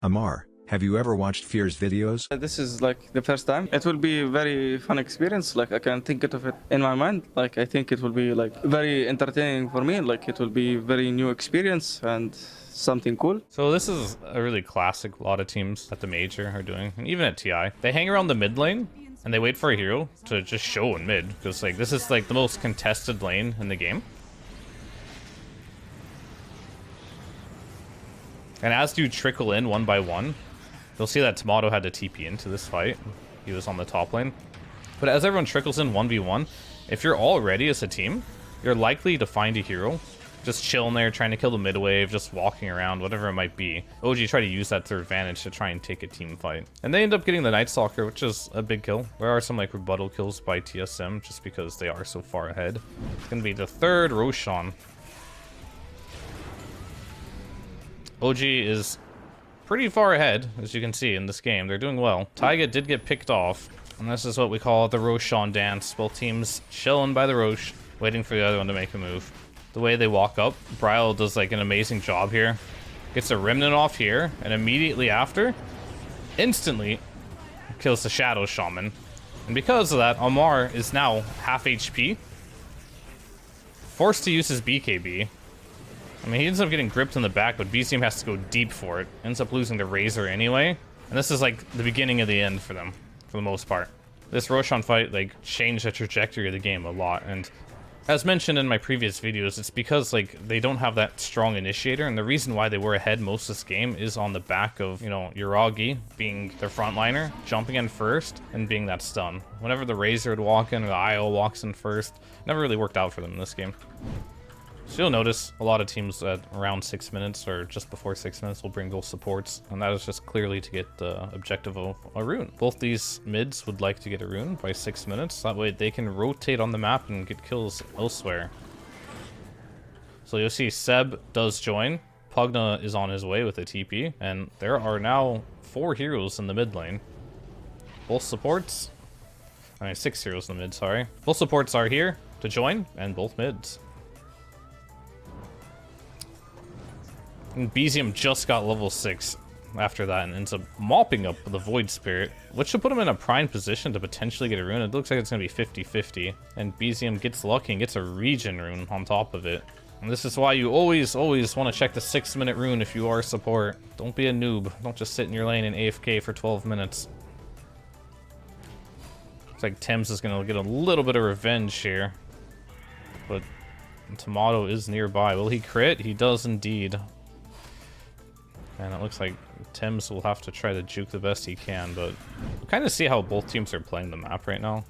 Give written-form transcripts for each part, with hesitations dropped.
Ammar, have you ever watched Fear's videos? This is like the first time. It will be a very fun experience. Like I can think of it in my mind. Like I think it will be like very entertaining for me. Like it will be very new experience and something cool. So this is a really classic. A lot of teams at the major are doing, and even at TI, they hang around the mid lane and they wait for a hero to just show in mid, because like this is like the most contested lane in the game. And as you trickle in one by one, you'll see that Tomato had to TP into this fight. He was on the top lane. But as everyone trickles in 1v1, if you're all ready as a team, you're likely to find a hero just chilling there, trying to kill the mid wave, just walking around, whatever it might be. OG try to use that to their advantage to try and take a team fight. And they end up getting the Night Stalker, which is a big kill. There are some like rebuttal kills by TSM just because they are so far ahead. It's going to be the third Roshan. OG is pretty far ahead, as you can see in this game. They're doing well. Taiga did get picked off, and this is what we call the Roshan dance. Both teams chilling by the Rosh, waiting for the other one to make a move. The way they walk up, Bryle does like an amazing job here. Gets a remnant off here, and immediately after, instantly kills the Shadow Shaman. And because of that, Ammar is now half HP, forced to use his BKB. I mean, he ends up getting gripped in the back, but BCM has to go deep for it. Ends up losing the Razor anyway. And this is like the beginning of the end for them, for the most part. This Roshan fight like changed the trajectory of the game a lot. And as mentioned in my previous videos, it's because like they don't have that strong initiator. And the reason why they were ahead most of this game is on the back of, you know, Uragi being their frontliner, jumping in first, and being that stun. Whenever the Razor would walk in or the IO walks in first, never really worked out for them in this game. So you'll notice a lot of teams at around 6 minutes or just before 6 minutes will bring those supports, and that is just clearly to get the objective of a rune. Both these mids would like to get a rune by 6 minutes, that way they can rotate on the map and get kills elsewhere. So you'll see Seb does join, Pugna is on his way with a TP, and there are now 4 heroes in the mid lane. Both supports, I mean 6 heroes in the mid, sorry. Both supports are here to join, and both mids. And BZM just got level 6 after that and ends up mopping up the Void Spirit, which should put him in a prime position to potentially get a rune. It looks like it's going to be 50-50, and BZM gets lucky and gets a regen rune on top of it. And this is why you always want to check the 6-minute rune if you are support. Don't be a noob. Don't just sit in your lane and AFK for 12 minutes. Looks like Thames is going to get a little bit of revenge here, but Tomato is nearby. Will he crit? He does indeed. And it looks like Tim's will have to try to juke the best he can, but we'll kind of see how both teams are playing the map right now.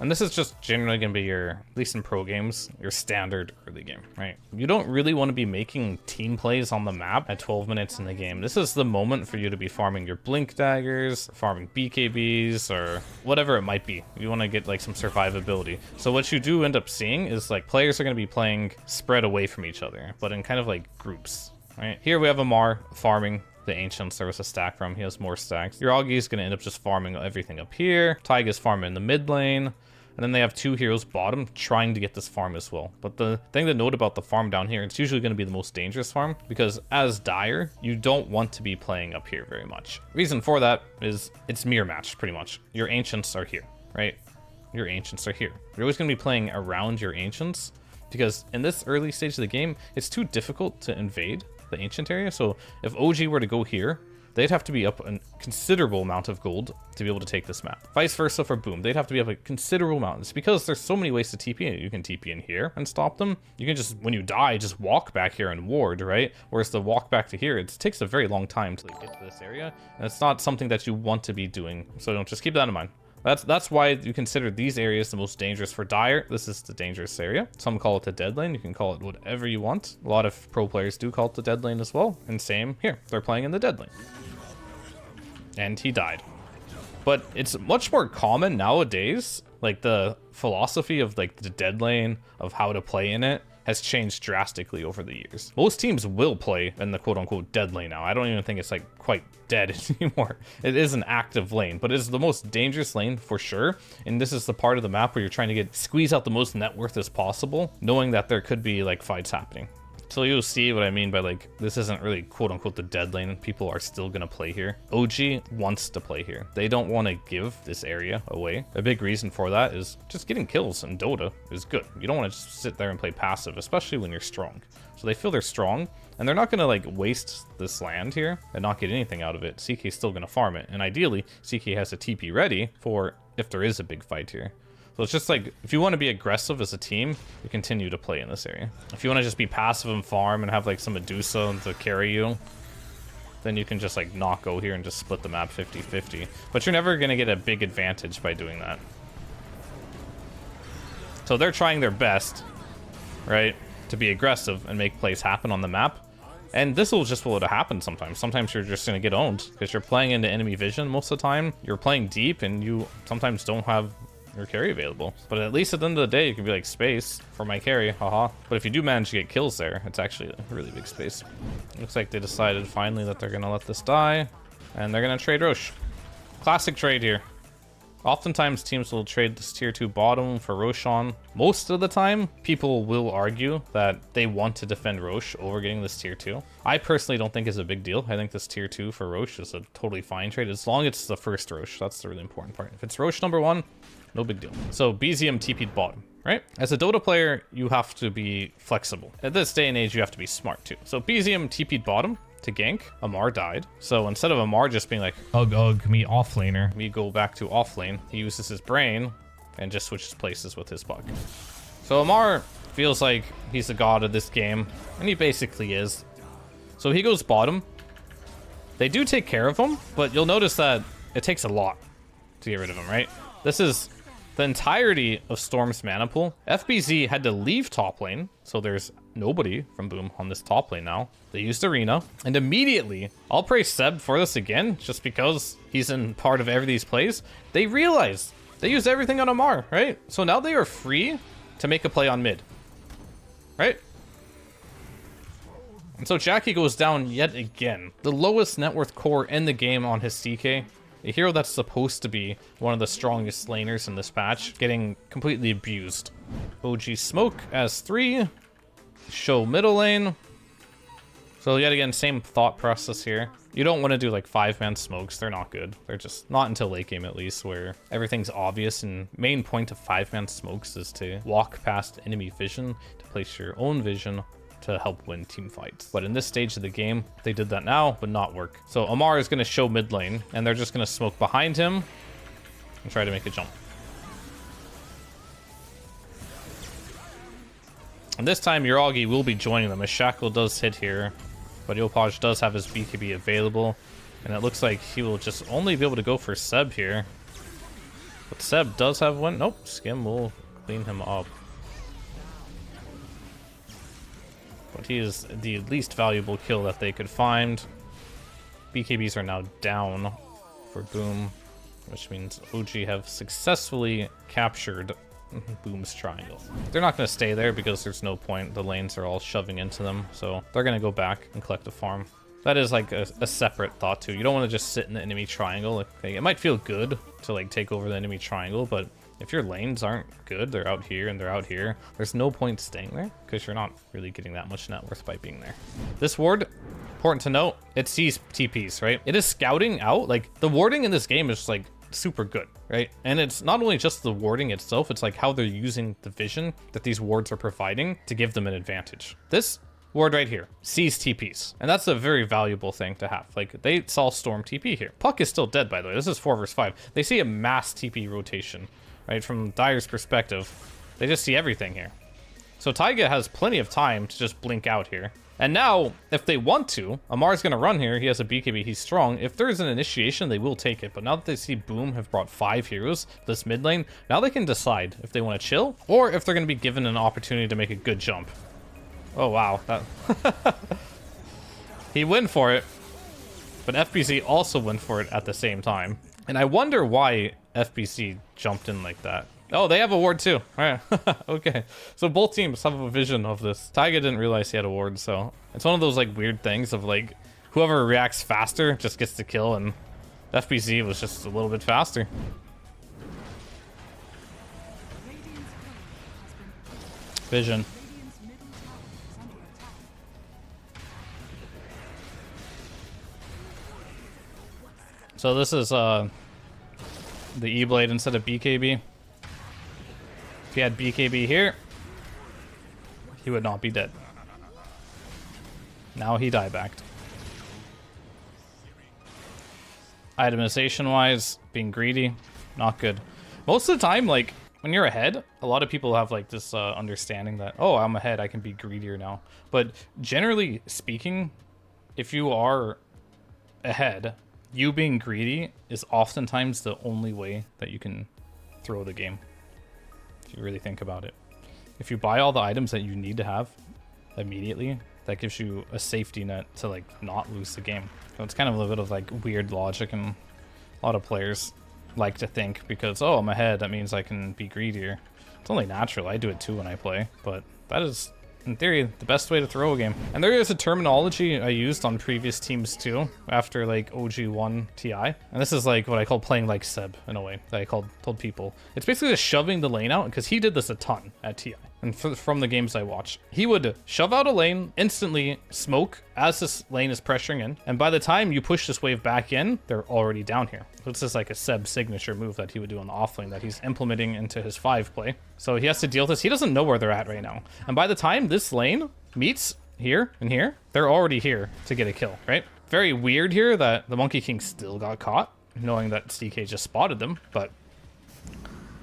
And this is just generally going to be your, at least in pro games, your standard early game, right? You don't really want to be making team plays on the map at 12 minutes in the game. This is the moment for you to be farming your blink daggers, farming BKBs, or whatever it might be. You want to get like some survivability. So what you do end up seeing is like players are going to be playing spread away from each other, but in kind of like groups. Right, here we have Ammar farming the Ancients. There was a stack from him. He has more stacks. Uragi is going to end up just farming everything up here. Taiga's farming in the mid lane. And then they have 2 heroes bottom trying to get this farm as well. But the thing to note about the farm down here, it's usually going to be the most dangerous farm, because as Dire, you don't want to be playing up here very much. Reason for that is it's mirror matched pretty much. Your Ancients are here, right? Your Ancients are here. You're always going to be playing around your Ancients, because in this early stage of the game, it's too difficult to invade the ancient area. So if OG were to go here, they'd have to be up a considerable amount of gold to be able to take this map. Vice versa for Boom, they'd have to be up a considerable amount. It's because there's so many ways to TP in. You can TP in here and stop them. You can just, when you die, just walk back here and ward, right? Whereas the walk back to here, it takes a very long time to get to this area, and it's not something that you want to be doing. So don't, just keep that in mind. That's why you consider these areas the most dangerous for Dire. This is the dangerous area. Some call it the dead lane. You can call it whatever you want. A lot of pro players do call it the dead lane as well. And same here. They're playing in the dead lane. And he died. But it's much more common nowadays. Like the philosophy of like the dead lane, of how to play in it, has changed drastically over the years. Most teams will play in the quote-unquote dead lane now. I don't even think it's like quite dead anymore. It is an active lane, but it is the most dangerous lane for sure. And this is the part of the map where you're trying to squeeze out the most net worth as possible, knowing that there could be like fights happening. So you'll see what I mean by like, this isn't really quote unquote the dead lane. People are still gonna play here. OG wants to play here. They don't want to give this area away. A big reason for that is just getting kills in Dota is good. You don't want to just sit there and play passive, especially when you're strong. So they feel they're strong, and they're not gonna like waste this land here and not get anything out of it. CK's still gonna farm it, and ideally CK has a TP ready for if there is a big fight here. So it's just like, if you want to be aggressive as a team, you continue to play in this area. If you want to just be passive and farm and have like some Medusa to carry you, then you can just like not go here and just split the map 50-50. But you're never going to get a big advantage by doing that. So they're trying their best, right, to be aggressive and make plays happen on the map. And this will just will happen sometimes. Sometimes you're just going to get owned because you're playing into enemy vision most of the time. You're playing deep and you sometimes don't have your carry available. But at least at the end of the day, you can be like, space for my carry, haha. But if you do manage to get kills there, it's actually a really big space. Looks like they decided finally that they're gonna let this die, and they're gonna trade Rosh. Classic trade here. Oftentimes teams will trade this tier 2 bottom for Roshan. Most of the time, people will argue that they want to defend Rosh over getting this tier 2. I personally don't think it's a big deal. I think this tier 2 for Rosh is a totally fine trade, as long as it's the first Rosh. That's the really important part. If it's Rosh number 1, no big deal. So BZM TP'd bottom, right? As a Dota player, you have to be flexible. At this day and age, you have to be smart too. So BZM TP'd bottom to gank. Ammar died. So instead of Ammar just being like, ugh, me offlaner, we go back to offlane. He uses his brain and just switches places with his puck. So Ammar feels like he's the god of this game, and he basically is. So he goes bottom. They do take care of him, but you'll notice that it takes a lot to get rid of him, right? This is the entirety of Storm's mana pool. FBZ had to leave top lane, so there's nobody from Boom on this top lane now. They used Arena, and immediately, I'll praise Seb for this again, just because he's in part of every these plays. They realized they used everything on Ammar, right? So now they are free to make a play on mid, right? And so Jackie goes down yet again. The lowest net worth core in the game on his CK. A hero that's supposed to be one of the strongest laners in this patch, getting completely abused. OG Smoke as 3. Show middle lane. So yet again, same thought process here. You don't want to do like 5-man smokes. They're not good. They're just not until late game at least, where everything's obvious. And main point of 5-man smokes is to walk past enemy vision, to place your own vision to help win team fights. But in this stage of the game, they did that now, but not work. So Ammar is going to show mid lane, and they're just going to smoke behind him and try to make a jump. And this time, Uragi will be joining them. A Shackle does hit here, but Yopaj does have his BKB available, and it looks like he will just only be able to go for Seb here. But Seb does have one. Nope, Skim will clean him up. But he is the least valuable kill that they could find. BKBs are now down for Boom, which means OG have successfully captured Boom's triangle. They're not going to stay there because there's no point. The lanes are all shoving into them, so they're going to go back and collect a farm. That is like a separate thought too. You don't want to just sit in the enemy triangle. Like, it might feel good to like take over the enemy triangle, but if your lanes aren't good, they're out here and they're out here, there's no point staying there because you're not really getting that much net worth by being there. This ward, important to note, it sees TPs, right? It is scouting out. Like, the warding in this game is just, like, super good, right? And it's not only just the warding itself, it's like how they're using the vision that these wards are providing to give them an advantage. This ward right here sees TPs, and that's a very valuable thing to have. Like, they saw Storm TP here. Puck is still dead, by the way. This is 4 versus 5. They see a mass TP rotation. Right, from Dyer's perspective, they just see everything here. So Taiga has plenty of time to just blink out here. And now, if they want to, Ammar's going to run here. He has a BKB. He's strong. If there's an initiation, they will take it. But now that they see Boom have brought 5 heroes this mid lane, now they can decide if they want to chill or if they're going to be given an opportunity to make a good jump. Oh, wow. He went for it, but FBC also went for it at the same time. And I wonder why FBC jumped in like that. Oh, they have a ward too. All right. Okay. So both teams have a vision of this. Taiga didn't realize he had a ward, so it's one of those like weird things of like whoever reacts faster just gets the kill, and FBC was just a little bit faster. Vision. So this is the E-Blade instead of BKB. If he had BKB here, he would not be dead. Now he die-backed. Itemization wise, being greedy, not good. Most of the time, like, when you're ahead, a lot of people have like this understanding that, oh, I'm ahead, I can be greedier now. But generally speaking, if you are ahead, you being greedy is oftentimes the only way that you can throw the game. If you really think about it. If you buy all the items that you need to have immediately, that gives you a safety net to like not lose the game. So it's kind of a little bit of like weird logic, and a lot of players like to think because, oh, I'm ahead, that means I can be greedier. It's only natural. I do it too when I play, but that is, in theory, the best way to throw a game. And there is a terminology I used on previous teams too, after like OG1 TI. And this is like what I call playing like Seb, in a way, that I told people. It's basically just shoving the lane out, because he did this a ton at TI. And from the games I watched, he would shove out a lane, instantly smoke as this lane is pressuring in, and by the time you push this wave back in, they're already down here. So it's just like a Seb signature move that he would do on the offlane that he's implementing into his 5 play. So he has to deal with this. He doesn't know where they're at right now. And by the time this lane meets here and here, they're already here to get a kill, right? Very weird here that the Monkey King still got caught, knowing that CK just spotted them, but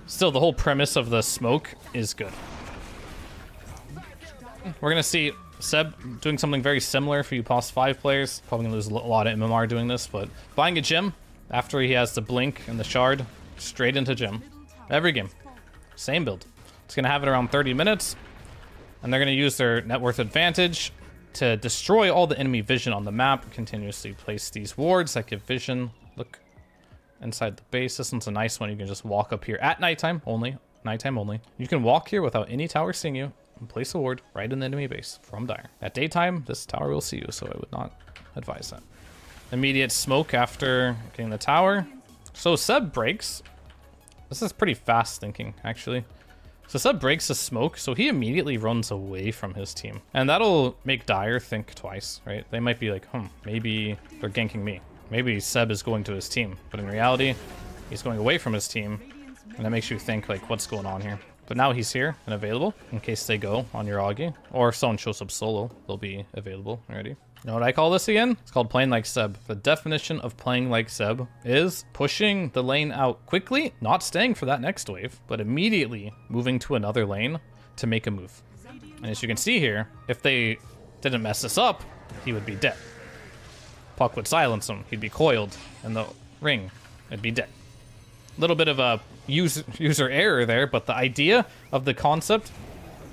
still the whole premise of the smoke is good. We're going to see Seb doing something very similar for you past 5 players. Probably going to lose a lot of MMR doing this, but buying a gem after he has the blink and the shard, straight into gem. Every game. Same build. It's going to have it around 30 minutes, and they're going to use their net worth advantage to destroy all the enemy vision on the map, continuously place these wards that give vision. Look inside the base. This one's a nice one. You can just walk up here at nighttime only. Nighttime only. You can walk here without any tower seeing you, and place a ward right in the enemy base from Dire. At daytime, this tower will see you, so I would not advise that. Immediate smoke after getting the tower. So Seb breaks. This is pretty fast thinking, actually. So Seb breaks the smoke, so he immediately runs away from his team. And that'll make Dire think twice, right? They might be like, maybe they're ganking me. Maybe Seb is going to his team. But in reality, he's going away from his team. And that makes you think, like, what's going on here? But now he's here and available in case they go on your Augie. Or if someone shows up solo, they'll be available already. You know what I call this again? It's called playing like Seb. The definition of playing like Seb is pushing the lane out quickly, not staying for that next wave, but immediately moving to another lane to make a move. And as you can see here, if they didn't mess this up, he would be dead. Puck would silence him. He'd be coiled in the ring. It'd be dead. Little bit of a user error there, but the idea of the concept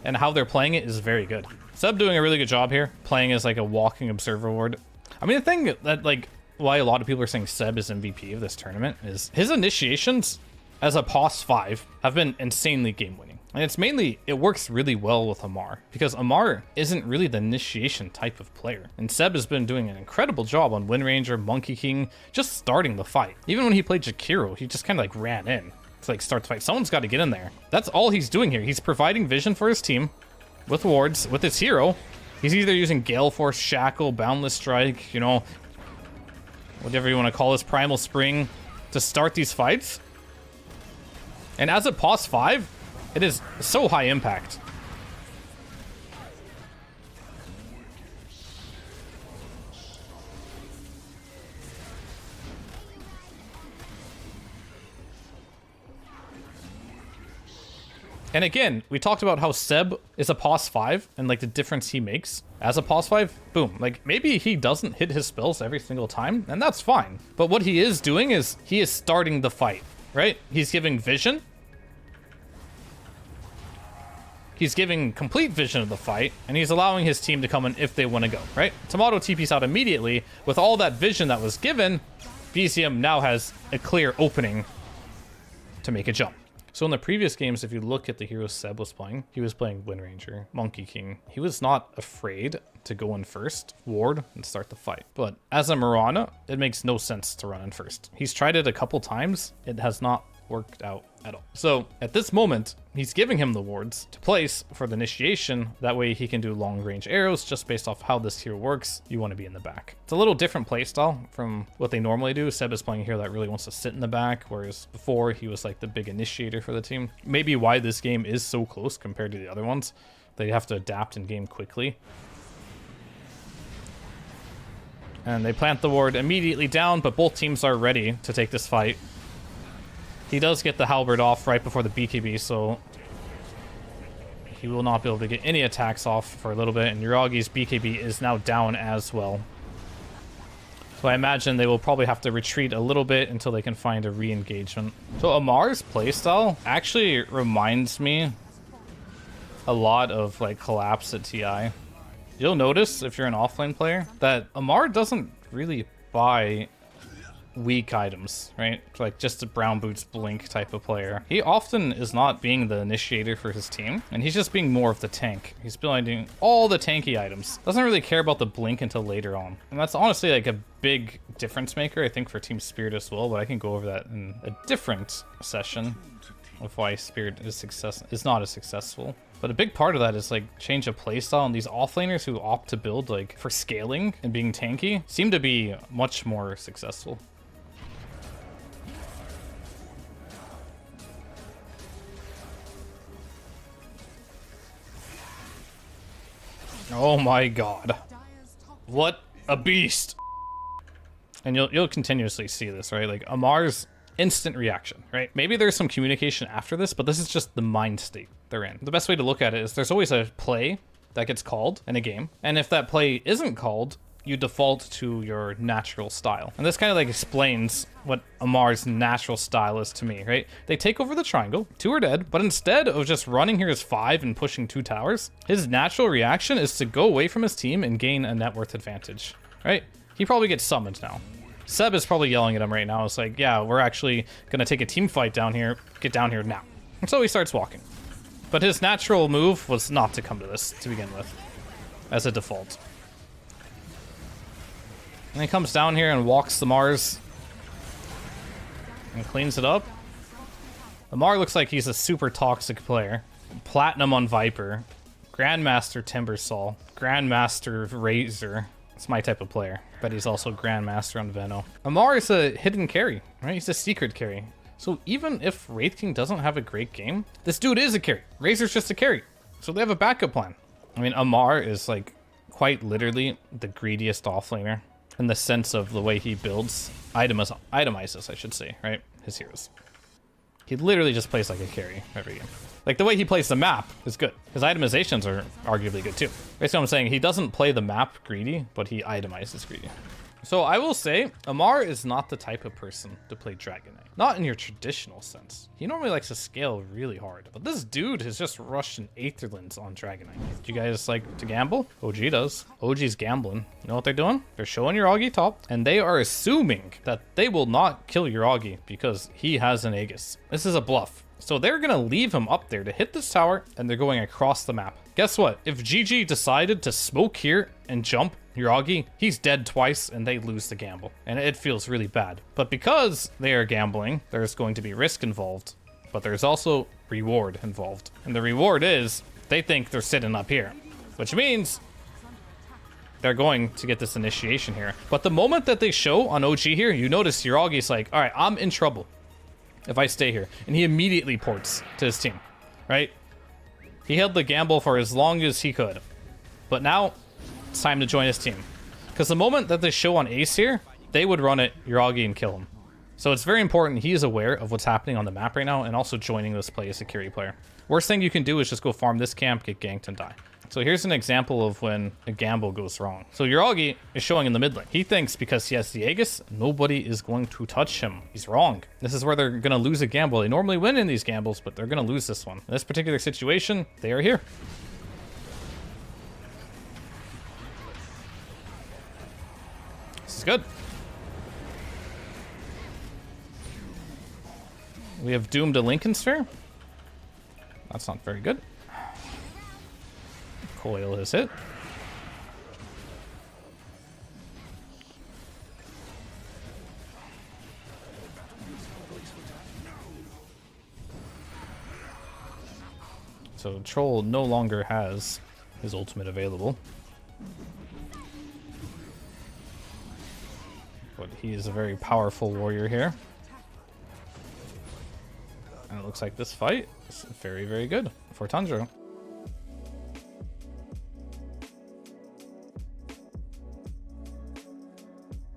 and how they're playing it is very good. Seb doing a really good job here, playing as like a walking observer ward. I mean, the thing that like why a lot of people are saying Seb is MVP of this tournament is his initiations as a POS 5 have been insanely game winning. And it's mainly, it works really well with Ammar, because Ammar isn't really the initiation type of player. And Seb has been doing an incredible job on Wind Ranger, Monkey King, just starting the fight. Even when he played Jakiro, he just kind of like ran in to like start the fight. Someone's got to get in there. That's all he's doing here. He's providing vision for his team with wards, with his hero. He's either using Gale Force, Shackle, Boundless Strike, you know, whatever you want to call this, Primal Spring, to start these fights. And as a POS 5, it is so high impact. And again, we talked about how Seb is a POS 5 and like the difference he makes as a POS 5. Boom. Like maybe he doesn't hit his spells every single time, and that's fine. But what he is doing is he is starting the fight, right? He's giving vision. He's giving complete vision of the fight, and he's allowing his team to come in if they want to go, right? Tomato TP's out immediately. With all that vision that was given, BCM now has a clear opening to make a jump. So in the previous games, if you look at the heroes Seb was playing, he was playing Wind Ranger, Monkey King. He was not afraid to go in first, ward, and start the fight. But as a Mirana, it makes no sense to run in first. He's tried it a couple times. It has not worked out at all. So at this moment, he's giving him the wards to place for the initiation. That way he can do long range arrows just based off how this hero works. You want to be in the back. It's a little different playstyle from what they normally do. Seb is playing a hero that really wants to sit in the back, whereas before he was like the big initiator for the team. Maybe why this game is so close compared to the other ones. They have to adapt in game quickly. And they plant the ward immediately down, but both teams are ready to take this fight. He does get the halberd off right before the BKB, so he will not be able to get any attacks off for a little bit, and Yuragi's BKB is now down as well. So I imagine they will probably have to retreat a little bit until they can find a re-engagement. So Ammar's playstyle actually reminds me a lot of like Collapse at TI. You'll notice, if you're an offlane player, that Ammar doesn't really buy weak items, right? Like just a brown boots blink type of player. He often is not being the initiator for his team, and he's just being more of the tank. He's building all the tanky items. Doesn't really care about the blink until later on. And that's honestly like a big difference maker, I think, for Team Spirit as well, but I can go over that in a different session of why Spirit is not as successful. But a big part of that is like change of playstyle, and these offlaners who opt to build like for scaling and being tanky seem to be much more successful. Oh my god. What a beast. And you'll continuously see this, right? Like Ammar's instant reaction, right? Maybe there's some communication after this, but this is just the mind state they're in. The best way to look at it is there's always a play that gets called in a game, and if that play isn't called, you default to your natural style. And this kind of like explains what Ammar's natural style is to me, right? They take over the triangle, 2 are dead, but instead of just running here as 5 and pushing 2 towers, his natural reaction is to go away from his team and gain a net worth advantage, right? He probably gets summoned now. Seb is probably yelling at him right now. It's like, yeah, we're actually gonna take a team fight down here. Get down here now. And so he starts walking. But his natural move was not to come to this to begin with, as a default. And he comes down here and walks the Mars and cleans it up. Ammar looks like he's a super toxic player. Platinum on Viper, Grandmaster Timbersol, Grandmaster Razor. It's my type of player, but he's also Grandmaster on Veno. Ammar is a hidden carry, right? He's a secret carry. So even if Wraith King doesn't have a great game, this dude is a carry. Razor's just a carry. So they have a backup plan. I mean, Ammar is like quite literally the greediest offlaner in the sense of the way he builds, itemizes, I should say, right? His heroes. He literally just plays like a carry every game. Like the way he plays the map is good. His itemizations are arguably good too. Basically what I'm saying, he doesn't play the map greedy, but he itemizes greedy. So I will say, Ammar is not the type of person to play Dragon Knight. Not in your traditional sense. He normally likes to scale really hard. But this dude has just rushed an Aetherlands on Dragon Knight. Do you guys like to gamble? OG does. OG's gambling. You know what they're doing? They're showing Yuragi top, and they are assuming that they will not kill Yuragi because he has an Aegis. This is a bluff. So they're going to leave him up there to hit this tower, and they're going across the map. Guess what? If GG decided to smoke here and jump Yuragi, he's dead twice, and they lose the gamble. And it feels really bad. But because they are gambling, there's going to be risk involved, but there's also reward involved. And the reward is, they think they're sitting up here, which means they're going to get this initiation here. But the moment that they show on OG here, you notice Yuragi's like, all right, I'm in trouble if I stay here. And he immediately ports to his team, right? He held the gamble for as long as he could. But now, it's time to join his team. Because the moment that they show on Ace here, they would run at Yuragi and kill him. So it's very important he is aware of what's happening on the map right now and also joining this play as a carry player. Worst thing you can do is just go farm this camp, get ganked, and die. So here's an example of when a gamble goes wrong. So Yuragi is showing in the mid lane. He thinks because he has the Aegis, nobody is going to touch him. He's wrong. This is where they're going to lose a gamble. They normally win in these gambles, but they're going to lose this one. In this particular situation, they are here. This is good. We have doomed a Lincoln Sphere. That's not very good. Coil is hit. So Troll no longer has his ultimate available. But he is a very powerful warrior here. And it looks like this fight is very, very good for Tanjiro.